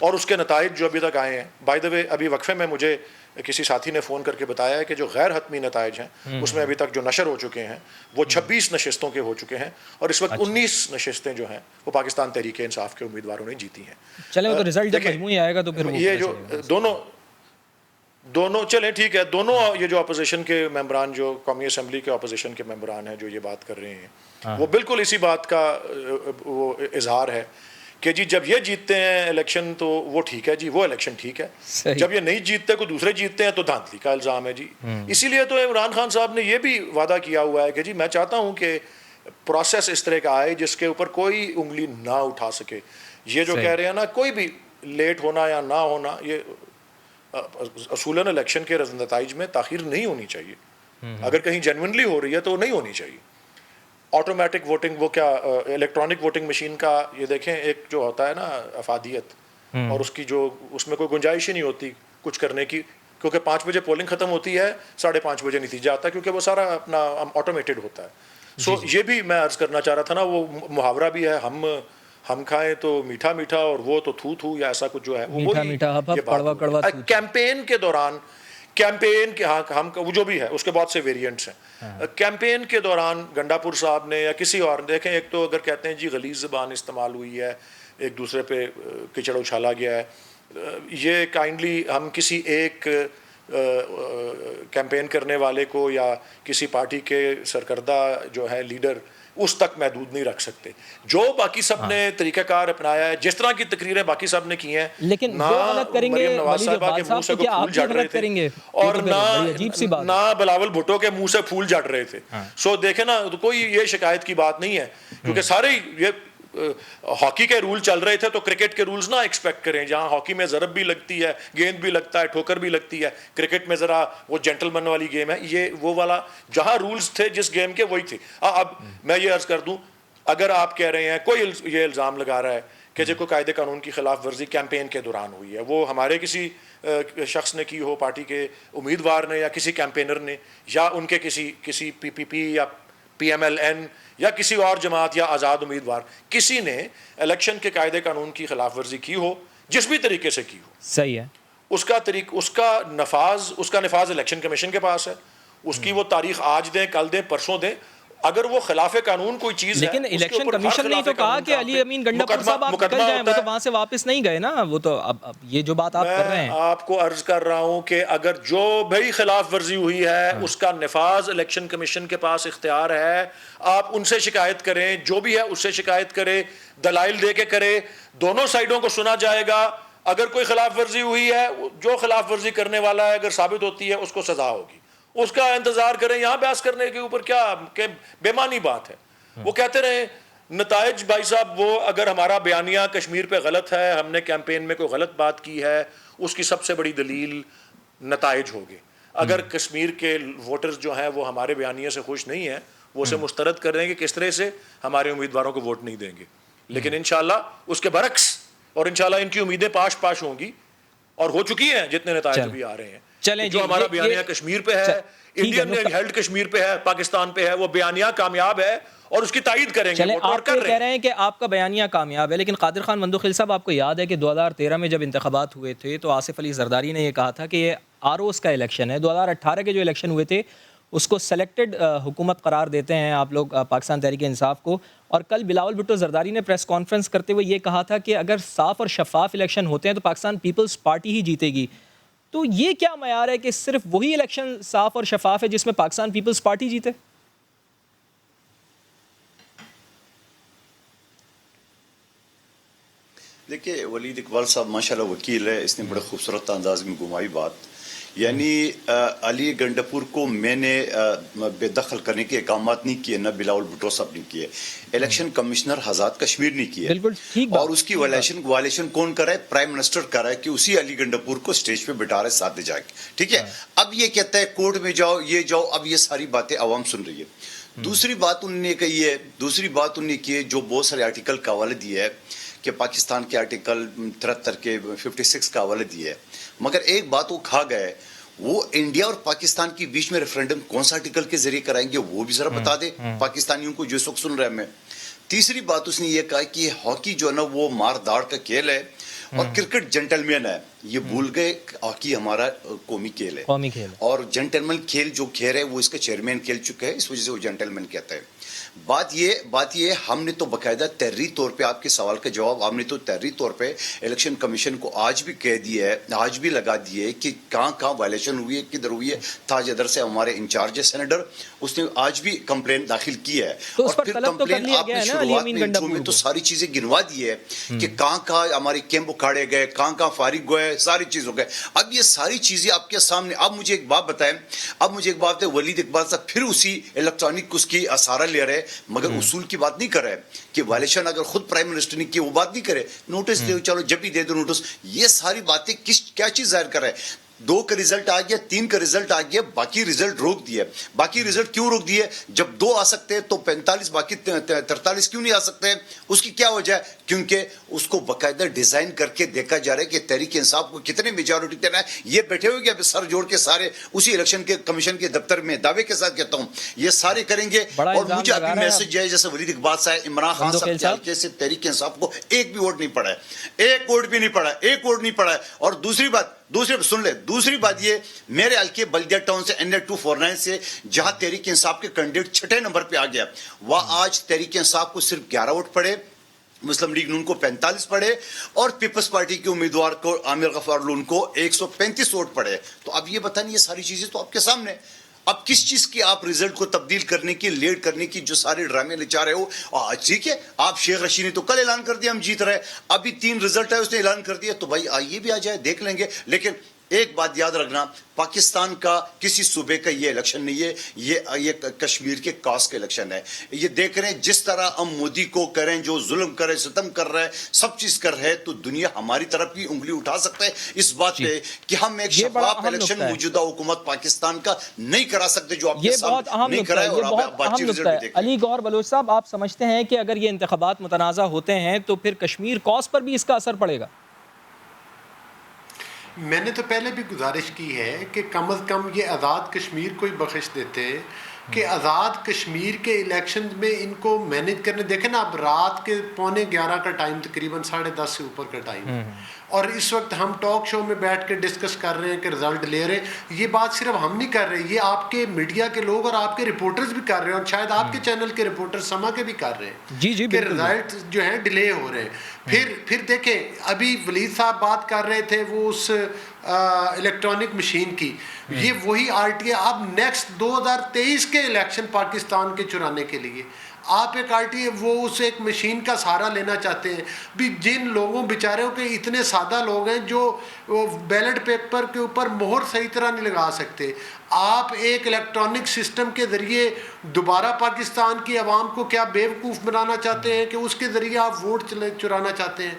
اور اس کے نتائج جو ابھی تک آئے ہیں. بائی دا وے ابھی وقفے میں مجھے کسی ساتھی نے فون کر کے بتایا ہے کہ جو غیر حتمی نتائج ہیں اس میں ابھی تک جو نشر ہو چکے ہیں وہ 26 نشستوں کے ہو چکے ہیں, اور اس وقت 19 نشستیں جو ہیں وہ پاکستان تحریک انصاف کے امیدواروں نے جیتی ہیں. چلیں تو رزلٹ جب مجموعی آئے گا تو پھر یہ جو دونوں چلیں ٹھیک ہے, دونوں یہ جو اپوزیشن کے ممبران, جو قومی اسمبلی کے اپوزیشن کے ممبران ہیں جو یہ بات کر رہے ہیں, وہ بالکل اسی بات کا وہ اظہار ہے کہ جی جب یہ جیتتے ہیں الیکشن تو وہ ٹھیک ہے, جی وہ الیکشن ٹھیک ہے, جب یہ نہیں جیتتے کوئی دوسرے جیتتے ہیں تو دھاندلی کا الزام ہے. جی اسی لیے تو عمران خان صاحب نے یہ بھی وعدہ کیا ہوا ہے کہ جی میں چاہتا ہوں کہ پروسیس اس طرح کا آئے جس کے اوپر کوئی انگلی نہ اٹھا سکے. یہ جو کہہ رہے ہیں نا کوئی بھی لیٹ ہونا یا نہ ہونا, یہ اصولاً الیکشن کے نتائج میں تاخیر نہیں ہونی چاہیے. اگر کہیں جینوئنلی ہو رہی ہے تو نہیں ہونی چاہیے. آٹومیٹک ووٹنگ, وہ کیا الیکٹرانک ووٹنگ مشین کا یہ دیکھیں ایک جو ہوتا ہے نا افادیت, اور اس کی جو اس میں کوئی گنجائش ہی نہیں ہوتی کچھ کرنے کی, کیونکہ 5 بجے پولنگ ختم ہوتی ہے, 5:30 بجے نتیجہ آتا ہے, کیونکہ وہ سارا اپنا آٹومیٹڈ ہوتا ہے. سو یہ بھی میں عرض کرنا چاہ رہا تھا نا, وہ محاورہ بھی ہے, ہم کھائیں تو میٹھا میٹھا اور وہ تو تھو یا ایسا کچھ جو ہے وہ کیمپین کے دوران, کیمپین کے ہم وہ جو بھی ہے اس کے بہت سے ویریئنٹس ہیں. کیمپین کے دوران گنڈا پور صاحب نے یا کسی اور دیکھیں, ایک تو اگر کہتے ہیں جی غلیظ زبان استعمال ہوئی ہے, ایک دوسرے پہ کچڑ اچھالا گیا ہے, یہ کائنڈلی ہم کسی ایک کیمپین کرنے والے کو یا کسی پارٹی کے سرکردہ جو ہے لیڈر اس تک محدود نہیں رکھ سکتے. جو باقی سب نے طریقہ کار اپنایا ہے, جس طرح کی تقریریں باقی سب نے کی ہیں, لیکن نہ مریم نواز صاحبہ کے منہ سے پھول جھڑ رہے تھے اور نہ بلاول بھٹو کے منہ سے پھول جھڑ رہے تھے. سو دیکھیں نا, کوئی یہ شکایت کی بات نہیں ہے, کیونکہ سارے یہ ہاکی کے رول چل رہے تھے تو کرکٹ کے رولز نہ ایکسپیکٹ کریں. جہاں ہاکی میں ضرب بھی لگتی ہے, گیند بھی لگتا ہے, ٹھوکر بھی لگتی ہے, کرکٹ میں ذرا وہ جینٹل مین والی گیم ہے. یہ وہ والا جہاں رولز تھے جس گیم کے وہی تھے. اب میں یہ عرض کر دوں, اگر آپ کہہ رہے ہیں کوئی یہ الزام لگا رہا ہے کہ جو کوئی قاعدے قانون کی خلاف ورزی کیمپین کے دوران ہوئی ہے, وہ ہمارے کسی شخص نے کی ہو, پارٹی کے امیدوار نے یا کسی کیمپینر نے یا ان کے کسی PPP یا PMLN یا کسی اور جماعت یا آزاد امیدوار, کسی نے الیکشن کے قاعدے قانون کی خلاف ورزی کی ہو, جس بھی طریقے سے کی ہو, صحیح ہے, اس کا نفاذ الیکشن کمیشن کے پاس ہے. اس کی وہ تاریخ آج دیں, کل دیں, پرسوں دیں. اگر وہ خلاف قانون کوئی چیز ہے, لیکن الیکشن کمیشن نے تو کہا کہ علی امین گنڈا پور صاحب آپ نکل جائیں, وہ تو وہاں سے واپس نہیں گئے نا. وہ تو اب یہ جو بات آپ کر رہے ہیں, میں آپ کو عرض کر رہا ہوں کہ اگر جو بھی خلاف ورزی ہوئی ہے اس کا نفاذ الیکشن کمیشن کے پاس اختیار ہے. آپ ان سے شکایت کریں, جو بھی ہے اس سے شکایت کریں, دلائل دے کے کریں, دونوں سائڈوں کو سنا جائے گا. اگر کوئی خلاف ورزی ہوئی ہے, جو خلاف ورزی کرنے والا ہے اگر ثابت ہوتی ہے اس کو سزا ہوگی. اس کا انتظار کریں. یہاں بحث کرنے کے اوپر کیا کہ بے معنی بات ہے. وہ کہتے رہے نتائج, بھائی صاحب, وہ اگر ہمارا بیانیہ کشمیر پہ غلط ہے, ہم نے کیمپین میں کوئی غلط بات کی ہے, اس کی سب سے بڑی دلیل نتائج ہوگی. اگر کشمیر کے ووٹرز جو ہیں وہ ہمارے بیانیے سے خوش نہیں ہیں, وہ اسے مسترد کر دیں گے کس طرح سے ہمارے امیدواروں کو ووٹ نہیں دیں گے. لیکن انشاءاللہ اس کے برعکس, اور انشاءاللہ ان کی امیدیں پاش ہوں گی اور ہو چکی ہیں جتنے نتائج بھی آ رہے ہیں. چلیں جو ہمارا بیانیہ کشمیر پہ ہے, انڈین ہیلڈ کشمیر پہ ہے, پاکستان پہ ہے, وہ بیانیہ کامیاب ہے اور اس کی تائید کریں گے. چلیں آپ کہہ رہے ہیں کہ آپ کا بیانیہ کامیاب ہے, لیکن قادر خان مندوخیل صاحب آپ کو یاد ہے کہ 2013 میں جب انتخابات ہوئے تھے تو آصف علی زرداری نے یہ کہا تھا کہ یہ آروز کا الیکشن ہے. 2018 کے جو الیکشن ہوئے تھے اس کو سلیکٹڈ حکومت قرار دیتے ہیں آپ لوگ پاکستان تحریک انصاف کو, اور کل بلاول بھٹو زرداری نے پریس کانفرنس کرتے ہوئے یہ کہا تھا کہ اگر صاف اور شفاف الیکشن ہوتے ہیں تو پاکستان پیپلز پارٹی ہی جیتے گی. تو یہ کیا معیار ہے کہ صرف وہی الیکشن صاف اور شفاف ہے جس میں پاکستان پیپلز پارٹی جیتے؟ دیکھیے ولید اقبال صاحب ماشاءاللہ وکیل ہے, اس نے بڑے خوبصورت انداز میں گھمائی بات. یعنی علی گنڈپور کو میں نے بے دخل کرنے کے اقدامات نہیں کیے, نہ بلاول بھٹو صاحب نے کیے, الیکشن کمشنر آزاد کشمیر نے کیے. بالکل ٹھیک. اور اس کی وائلیشن کون کر رہا ہے؟ پرائم منسٹر کر رہا ہے کہ اسی علی گنڈپور کو اسٹیج پہ بٹھا رہے ساتھ لے جا کے. ٹھیک ہے, اب یہ کہتا ہے کورٹ میں جاؤ, یہ جاؤ, اب یہ ساری باتیں عوام سن رہی ہے. دوسری بات انہوں نے کہی ہے, دوسری بات انہوں نے کی ہے جو بہت سارے آرٹیکل کا حوالہ دیا ہے کہ پاکستان کے آرٹیکل 73 کے 56 کا حوالہ دیا ہے, مگر ایک بات وہ کھا گئے, وہ انڈیا اور پاکستان کے بیچ میں ریفرینڈم کون سا آرٹیکل کے ذریعے کرائیں گے وہ بھی ذرا بتا دے پاکستانیوں کو جو اس وقت سن رہے ہیں میں. تیسری بات اس نے یہ کہا کہ ہاکی جو ہے نا وہ مار داڑ کا کھیل ہے اور کرکٹ جنٹلمین ہے. یہ بھول گئے ہاکی ہمارا قومی کھیل ہے, اور جنٹلمین کھیل جو کھیل ہے وہ اس کا چیئرمین کھیل چکا ہے, اس وجہ سے وہ جنٹلمین کہتا ہے. بات یہ ہم نے تو باقاعدہ تحریری طور پہ آپ کے سوال کا جواب ہم نے تو تحریری طور پہ الیکشن کمیشن کو آج بھی کہہ دیا ہے, آج بھی لگا دیے ہے کہ کہاں وائلیشن ہوئی ہے, کدھر ہوئی ہے. تاج ادر سے ہمارے انچارج ہے سینیٹر, اس نے آج بھی کمپلین داخل کی ہے, اور پھر کمپلین آپ نے شروعات میں تو ساری چیزیں گنوا دی ہے کہ کہاں ہمارے کیمپ اکھاڑے گئے, کہاں فارغ ہوئے, ساری چیز ہو گئے. اب یہ ساری چیزیں آپ کے سامنے. اب مجھے ایک بات بتائیں, ولید اقبال صاحب پھر اسی الیکٹرانک اس کی سہارا لے رہے, مگر اصول کی بات نہیں کر رہے کہ وائلیشن اگر خود پرائم منسٹر نے کی وہ بات نہیں کرے, نوٹس دے, چلو جب بھی دے دو نوٹس. یہ ساری باتیں کیا چیز ظاہر کر رہے ہیں؟ 2 کا رزلٹ آ گیا, 3 کا رزلٹ آ گیا, باقی رزلٹ روک دیا. باقی رزلٹ کیوں روک دیے؟ جب 2 آ سکتے ہیں تو 45 باقی 43 کیوں نہیں آ سکتے؟ اس کی کیا وجہ ہے؟ کیونکہ اس کو باقاعدہ ڈیزائن کر کے دیکھا جا رہا ہے کہ تحریک انصاف کو کتنے میجورٹی دینا ہے. یہ بیٹھے ہوئے کہ سر جوڑ کے سارے اسی الیکشن کے کمیشن کے دفتر میں دعوے کے ساتھ کہتا ہوں یہ سارے کریں گے. اور مجھے ابھی میسج ہے جیسے ولید اقبال صاحب عمران خان صاحب کے حلقے سے تحریک انصاف کو ایک بھی ووٹ نہیں پڑا ہے, ایک ووٹ بھی نہیں پڑا ہے, ایک ووٹ نہیں پڑا ہے. اور دوسری بات یہ, میرے حلقے بلدیہ ٹاؤن سے NA 249 سے جہاں تحریک انصاف کے کینڈیڈیٹ 6 نمبر پہ آ گیا, وہاں آج تحریک انصاف کو صرف 11 ووٹ پڑے, مسلم لیگ نون کو 45 پڑے, اور پیپلز پارٹی کے امیدوار کو عامر غفار لون کو 135 ووٹ پڑے. تو اب یہ بتائیں, یہ ساری چیزیں تو آپ کے سامنے. اب کس چیز کی آپ رزلٹ کو تبدیل کرنے کی, لیٹ کرنے کی جو سارے ڈرامے لے چاہ رہے ہو؟ ٹھیک ہے, آپ شیخ رشید نے تو کل اعلان کر دیا ہم جیت رہے, ابھی 3 رزلٹ ہے اس نے اعلان کر دیا, تو بھائی آئیے بھی آ جائے دیکھ لیں گے. لیکن ایک بات یاد رکھنا, پاکستان کا کسی صوبے کا یہ الیکشن نہیں ہے, یہ کشمیر کے کاسٹ کا الیکشن ہے. یہ دیکھ رہے ہیں جس طرح ہم مودی کو کریں, جو ظلم کرے, ستم کر رہا ہے, سب چیز کر رہے, تو دنیا ہماری طرف بھی انگلی اٹھا سکتا ہے اس بات پہ کہ ہم ایک شفاف الیکشن موجودہ حکومت پاکستان کا نہیں کرا سکتے جو آپ کے سامنے نہیں کرائے. اور آپ بات چیت رزلٹ دیکھیں. علی گوہر بلوچ صاحب, آپ سمجھتے ہیں کہ اگر یہ انتخابات متنازع ہوتے ہیں تو پھر کشمیر کاز پر بھی اس کا اثر پڑے گا؟ میں نے تو پہلے بھی گزارش کی ہے کہ کم از کم یہ آزاد کشمیر کو ہی بخش دیتے کہ آزاد کشمیر کے الیکشن میں ان کو مینیج کرنے. دیکھیں نا, اب رات کے 11:15 کا ٹائم, تقریباً 10:30 سے اوپر کا ٹائم, اور اس وقت ہم ٹاک شو میں بیٹھ کے ڈسکس کر رہے ہیں کہ رزلٹ لے رہے ہیں. یہ بات صرف ہم نہیں کر رہے, یہ آپ کے میڈیا کے لوگ اور آپ کے رپورٹرز بھی کر رہے ہیں, اور شاید آپ کے چینل کے رپورٹر سما کے بھی کر رہے ہیں کہ رزلٹ جو ہیں ڈیلے ہو رہے ہیں. پھر دیکھیں, ابھی ولید صاحب بات کر رہے تھے وہ اس الیکٹرانک مشین کی, یہ وہی RTA. اب نیکسٹ 2023 کے الیکشن پاکستان کے چرانے کے لیے آپ ایک RTA وہ اس ایک مشین کا سہارا لینا چاہتے ہیں. بھی جن لوگوں بیچاروں کے اتنے سادہ لوگ ہیں جو بیلٹ پیپر کے اوپر مہر صحیح طرح نہیں لگا سکتے, آپ ایک الیکٹرانک سسٹم کے ذریعے دوبارہ پاکستان کی عوام کو کیا بیوقوف بنانا چاہتے ہیں کہ اس کے ذریعے آپ ووٹ چرانا چاہتے ہیں.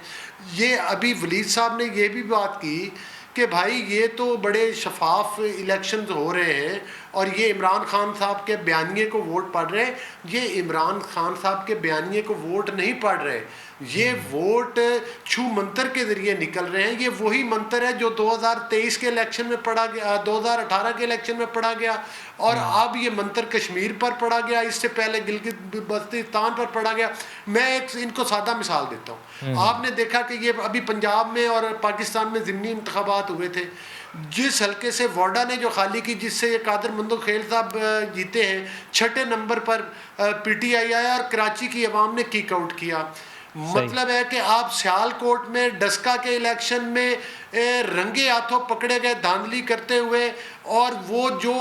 یہ ابھی ولید صاحب نے یہ بھی بات کی کہ بھائی یہ تو بڑے شفاف الیکشنز ہو رہے ہیں اور یہ عمران خان صاحب کے بیانیے کو ووٹ پڑ رہے ہیں. یہ عمران خان صاحب کے بیانیے کو ووٹ نہیں پڑ رہے, یہ ووٹ چھو منتر کے ذریعے نکل رہے ہیں. یہ وہی منتر ہے جو 2023 کے الیکشن میں پڑھا گیا, 2018 کے الیکشن میں پڑھا گیا, اور اب یہ منتر کشمیر پر پڑھا گیا, اس سے پہلے گلگت بلتستان پر پڑھا گیا. میں ان کو سادہ مثال دیتا ہوں. آپ نے دیکھا کہ یہ ابھی پنجاب میں اور پاکستان میں ضمنی انتخابات ہوئے تھے, جس حلقے سے ووڈا نے جو خالی کی, جس سے قادر مندوخیل صاحب جیتے ہیں, 6 number per P T I آیا اور کراچی کی عوام نے کیک آؤٹ کیا. مطلب ہے کہ آپ سیالکوٹ میں ڈسکا کے الیکشن میں رنگے ہاتھوں پکڑے گئے دھاندلی کرتے ہوئے, اور وہ جو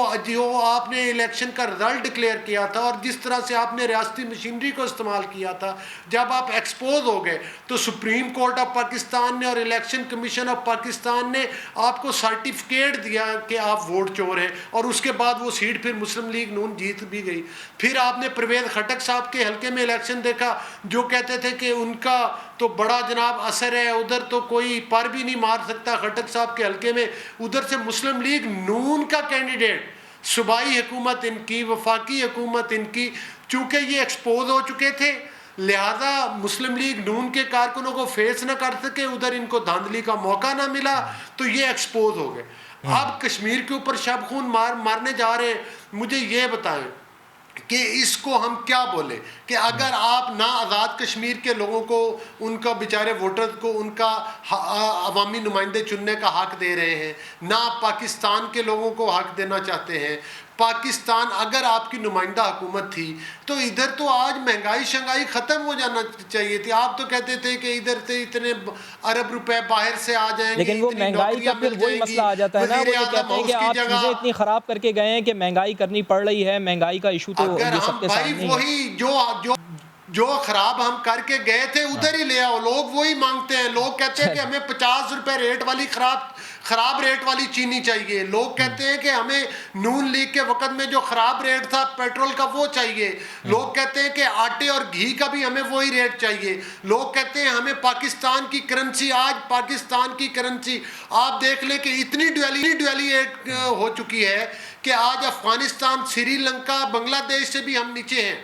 آپ نے الیکشن کا رزلٹ ڈکلیئر کیا تھا اور جس طرح سے آپ نے ریاستی مشینری کو استعمال کیا تھا, جب آپ ایکسپوز ہو گئے تو سپریم کورٹ آف پاکستان نے اور الیکشن کمیشن آف پاکستان نے آپ کو سرٹیفکیٹ دیا کہ آپ ووٹ چور ہیں, اور اس کے بعد وہ سیٹ پھر مسلم لیگ نون جیت بھی گئی. پھر آپ نے پرویز خٹک صاحب کے حلقے میں الیکشن دیکھا, جو کہتے تھے کہ ان کا تو بڑا جناب اثر ہے, ادھر تو کوئی پر بھی نہیں مار سکتا خٹک صاحب کے حلقے میں. ادھر سے مسلم لیگ نون کا کینڈیڈیٹ, صوبائی حکومت ان کی, وفاقی حکومت ان کی, چونکہ یہ ایکسپوز ہو چکے تھے لہذا مسلم لیگ نون کے کارکنوں کو فیس نہ کر سکے, ادھر ان کو دھاندلی کا موقع نہ ملا تو یہ ایکسپوز ہو گئے. اب کشمیر کے اوپر شب خون مارنے جا رہے ہیں. مجھے یہ بتائیں کہ اس کو ہم کیا بولے کہ اگر آپ نہ آزاد کشمیر کے لوگوں کو, ان کا بیچارے ووٹرز کو ان کا عوامی نمائندے چننے کا حق دے رہے ہیں, نہ پاکستان کے لوگوں کو حق دینا چاہتے ہیں. پاکستان اگر آپ کی نمائندہ حکومت تھی تو ادھر تو آج مہنگائی شنگائی ختم ہو جانا چاہیے تھی. آپ تو کہتے تھے کہ ادھر سے اتنے ارب روپے باہر سے آ جائیں گے, لیکن وہ مہنگائی کا پھر وہی مسئلہ آ جاتا ہے نا, وہ یہ کہتے ہیں کہ آپ چیزیں اتنی خراب کر کے گئے ہیں کہ مہنگائی کرنی پڑ رہی ہے. مہنگائی کا ایشو تو اگر یہ سب کے سامنے ہے. وہی جو خراب ہم کر کے گئے تھے ادھر ہی لے آؤ. لوگ وہی مانگتے ہیں. لوگ کہتے ہیں کہ ہمیں 50 روپے ریٹ والی خراب ریٹ والی چینی چاہیے. لوگ کہتے ہیں کہ ہمیں نون لیگ کے وقت میں جو خراب ریٹ تھا پیٹرول کا وہ چاہیے. لوگ کہتے ہیں کہ آٹے اور گھی کا بھی ہمیں وہی ریٹ چاہیے. لوگ کہتے ہیں ہمیں پاکستان کی کرنسی, آج پاکستان کی کرنسی آپ دیکھ لیں کہ اتنی ڈویلیٹ ہو چکی ہے کہ آج افغانستان, سری لنکا, بنگلہ دیش سے بھی ہم نیچے ہیں.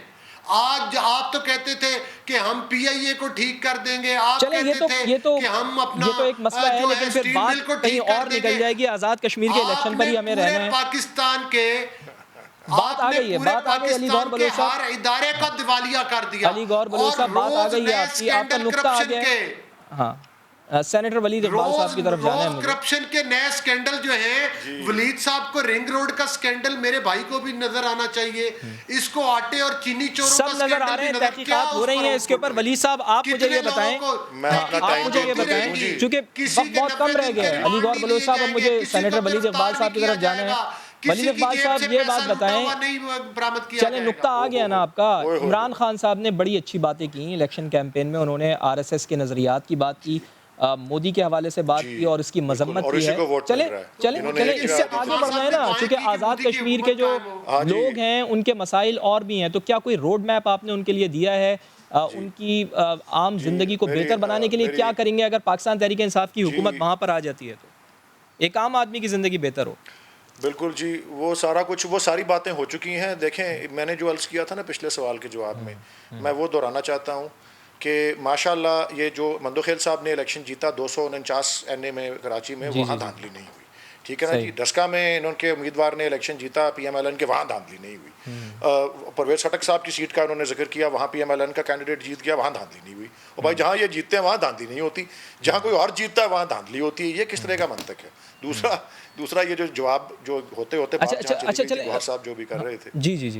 آج آپ تو کہتے تھے کہ ہم پی آئی اے کو ٹھیک کر دیں گے, آپ کہتے تھے کہ ہم اپنا یہ تو ایک مسئلہ ہے, لیکن پھر بات کہیں اور نکل جائے گی. آزاد کشمیر کے الیکشن پر ہی ہمیں رہنا ہے. پاکستان کے بات آ گئی ہے, بات آ گئی. علی گور بلوچ صاحب, ہر ادارے کا دیوالیہ کر دیا. علی گور بلوچ صاحب بات آ گئی ہے آپ کی, آپ کا نقطہ آ گیا ہے. ہاں, سینیٹر ولید اقبال صاحب کی طرف جانا ہے مجھے. کرپشن کے نئے سکینڈل جو ہیں, ولید صاحب کو رنگ روڈ کا سکینڈل میرے بھائی کو بھی نظر آنا چاہیے. اس کو آٹے اور چینی چوروں کا سب نظر آ رہے ہیں, تحقیقات ہو رہی ہیں اس کے اوپر. ولید صاحب آپ مجھے یہ بتائیں, چونکہ وقت بہت کم رہ گیا ہے. علی گور بلوچ صاحب, اب مجھے سینیٹر ولید اقبال صاحب کی طرف جانا ہے. ولید اقبال صاحب یہ بات بتائیں, چلیں نقطہ آ گیا نا آپ کا. عمران خان صاحب نے بڑی اچھی باتیں کی الیکشن کیمپین میں. انہوں نے آر ایس ایس کے نظریات کی بات کی, مودی کے حوالے سے بات کی اور اس کی مذمت کی ہے. چلیں اس سے آگے بڑھنا ہے نا, چونکہ آزاد کشمیر کے جو لوگ ہیں ان کے مسائل اور بھی ہیں. تو کیا کوئی روڈ میپ آپ نے ان کے لیے دیا ہے, ان کی عام زندگی کو بہتر بنانے کے لیے کیا کریں گے اگر پاکستان تحریک انصاف کی حکومت وہاں پر آ جاتی ہے تو ایک عام آدمی کی زندگی بہتر ہو؟ بالکل جی, وہ سارا کچھ, وہ ساری باتیں ہو چکی ہیں. دیکھیں, میں نے جو عرض کیا تھا نا پچھلے سوال کے جواب میں وہ دہرانا چاہتا ہوں کہ ماشاءاللہ یہ جو مندوخیل صاحب نے الیکشن جیتا 249 این اے میں کراچی میں, وہاں دھاندلی نہیں ہوئی. ٹھیک ہے نا جی. ڈسکا میں انہوں کے امیدوار نے الیکشن جیتا پی ایم ایل این کے, وہاں دھاندلی نہیں ہوئی. پرویز خٹک صاحب کی سیٹ کا انہوں نے ذکر کیا, وہاں پی ایم ایل این کا کینڈیڈیٹ جیت گیا, وہاں دھاندلی نہیں ہوئی. اور بھائی جہاں یہ جیتتے ہیں وہاں دھاندلی نہیں ہوتی, جہاں کوئی اور جیتتا ہے وہاں دھاندلی ہوتی ہے. یہ کس طرح کا منطق ہے؟ دوسرا یہ جو جواب جو ہوتے گوہر صاحب جو بھی کر رہے تھے, جی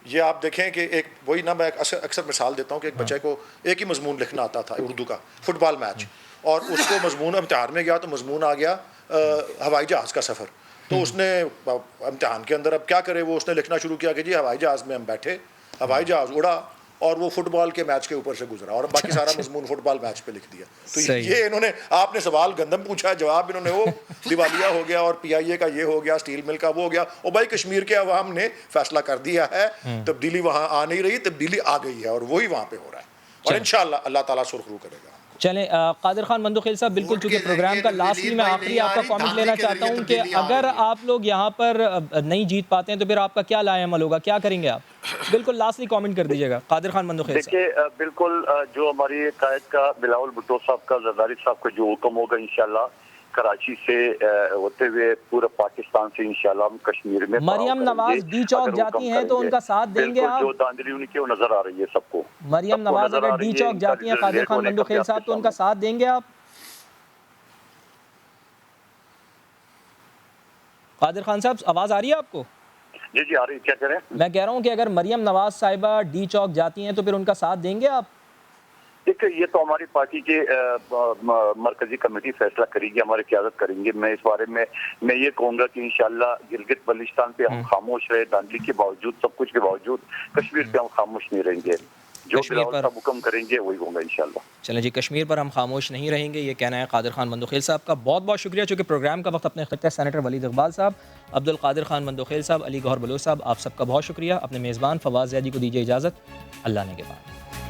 یہ آپ دیکھیں کہ ایک وہی نا, میں اکثر مثال دیتا ہوں کہ ایک بچے کو ایک ہی مضمون لکھنا آتا تھا اردو کا, فٹ بال میچ, اور اس کو مضمون امتحان میں گیا تو مضمون آ گیا ہوائی جہاز کا سفر. تو اس نے امتحان کے اندر اب کیا کرے, وہ اس نے لکھنا شروع کیا کہ جی ہوائی جہاز میں ہم بیٹھے, ہوائی جہاز اڑا اور وہ فٹ بال کے میچ کے اوپر سے گزرا, اور باقی سارا مضمون فٹ بال میچ پہ لکھ دیا. تو یہ انہوں نے, آپ نے سوال گندم پوچھا, جواب انہوں نے وہ دیوالیہ ہو گیا اور پی آئی اے کا یہ ہو گیا, اسٹیل مل کا وہ ہو گیا. اور بھائی کشمیر کے عوام نے فیصلہ کر دیا ہے, تبدیلی وہاں آ نہیں رہی, تبدیلی آ گئی ہے اور وہی وہاں پہ ہو رہا ہے, اور انشاءاللہ اللہ تعالیٰ سرخرو کرے گا. چلیں قادر خان مندوخیل صاحب، بالکل چونکہ پروگرام کا لاسٹلی میں آخری آپ کا کامنٹ لینا چاہتا ہوں کہ اگر آپ لوگ یہاں پر نہیں جیت پاتے ہیں تو پھر آپ کا کیا لائے عمل ہوگا، کیا کریں گے آپ؟ بالکل لاسٹلی کامنٹ کر دیجیے گا قادر خان مندوخیل صاحب۔ دیکھیے بالکل جو ہماری قائد کا بلاول بھٹو صاحب کا، زرداری صاحب کا جو حکم ہوگا انشاءاللہ کراچی سے ہوتے ہوئے پورے پاکستان سے انشاءاللہ ہم کشمیر میں مریم نواز ڈی چوک جاتی ہیں تو ان کا ساتھ دیں گے آپ؟ جو داندلی ان کی وہ نظر آ رہی ہے سب کو، مریم نواز اگر ڈی چوک جاتی ہیں قادر خان مندوخیل صاحب تو ان کا ساتھ دیں گے آپ؟ قادر خان صاحب آواز آ رہی ہے آپ کو؟ جی جی آ رہی ہے، کیا کہہ رہے ہیں؟ میں کہہ رہا ہوں کہ اگر مریم نواز صاحبہ ڈی چوک جاتی ہیں تو پھر ان کا ساتھ دیں گے آپ؟ دیکھیں یہ تو ہماری پارٹی کے مرکزی کمیٹی فیصلہ کرے گی، ہماری قیادت کریں گے۔ میں اس بارے میں یہ کہوں گا کہ انشاءاللہ گلگت بلتستان پہ ہم خاموش رہے، داندلی کے باوجود، سب کچھ کے باوجود کشمیر پہ ہم خاموش نہیں رہیں گے، جو بلاول صاحب حکم کریں گے وہی ہوگا انشاءاللہ۔ چلیں جی، کشمیر پر ہم خاموش نہیں رہیں گے، یہ کہنا ہے قادر خان مندوخیل صاحب کا۔ بہت بہت شکریہ، چونکہ پروگرام کا وقت اپنے اختتام ہے۔ سینیٹر ولید اقبال صاحب، عبد القادر خان مندوخیل صاحب، علی گوہر بلوچ صاحب، آپ سب کا بہت شکریہ۔ اپنے میزبان فواز زیدی کو دیجیے اجازت، اللہ نے کے بعد۔